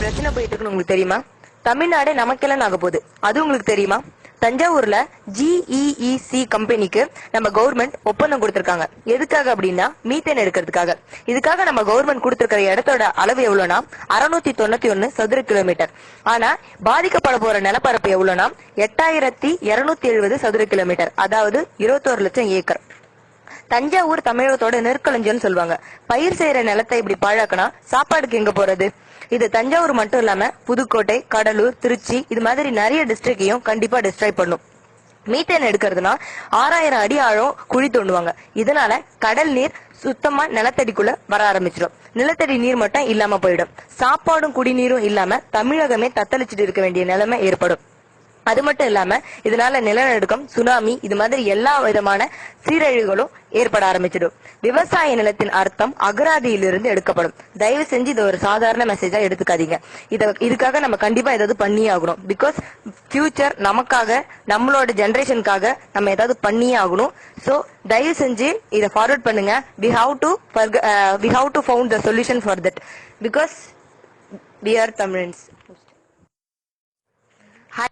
பிரச்சனை போயிட்டு இருக்குன்னு உங்களுக்கு தெரியுமா? தமிழ்நாடு நமக்கெல்லாம் ஆக போகுது, அது உங்களுக்கு தெரியுமா? தஞ்சாவூர்ல GEEC கம்பெனிக்கு நம்ம கவர்மெண்ட் ஒப்பந்தம் கொடுத்திருக்காங்க. எதுக்காக அப்படின்னா மீத்தேன் எடுக்கிறதுக்காக. இதுக்காக நம்ம கவர்மெண்ட் கொடுத்திருக்கிற இடத்தோட அளவு எவ்வளவுனா 691 சதுர கிலோமீட்டர். ஆனா பாதிக்கப்பட போற நிலப்பரப்பு எவ்வளவுனா 8270 சதுர கிலோமீட்டர், அதாவது 21 லட்சம் ஏக்கர். தஞ்சாவூர் தமிழகத்தோட நெற்களஞ்சியம்னு சொல்லுவாங்க. பயிர் செய்யற நிலத்தை இப்படி பாழாக்கினா சாப்பாடுக்கு எங்க போறது? இது தஞ்சாவூர் மட்டும் இல்லாம புதுக்கோட்டை, கடலூர், திருச்சி இது மாதிரி நிறைய டிஸ்ட்ரிக்டையும் கண்டிப்பா டிஸ்ட்ராய் பண்ணும். மீத்தேன் எடுக்கிறதுனா 6000 அடி ஆழம் குழி தோண்டுவாங்க. இதனால கடல் நீர் சுத்தமா நிலத்தடிக்குள்ள வர ஆரம்பிச்சிடும். நிலத்தடி நீர் மட்டும் இல்லாம போயிடும். சாப்பாடும் குடிநீரும் இல்லாம தமிழகமே தத்தளிச்சுட்டு இருக்க வேண்டிய நிலைமை ஏற்படும். அது மட்டும் இல்லாம இதனால நிலநடுக்கம், சுனாமி இது மாதிரி எல்லா விதமான சீரழிவுகளும் ஏற்பட ஆரம்பிச்சிடும். விவசாய நிலத்தின் அர்த்தம் அகராதியிலிருந்து எடுக்கப்படும். தயவு செஞ்சு இதை ஒரு சாதாரண மெசேஜா எடுத்துக்காதீங்க. இதுக்காக நம்ம கண்டிப்பா ஏதாவது பண்ணியே ஆகணும். பிகாஸ் ஃபியூச்சர் நமக்காக, நம்மளோட ஜெனரேஷனுக்காக நம்ம ஏதாவது பண்ணியே ஆகணும். சோ தயவு செஞ்சு இதை ஃபார்வர்ட் பண்ணுங்க. we have to found the solution for that because we are Tamilians.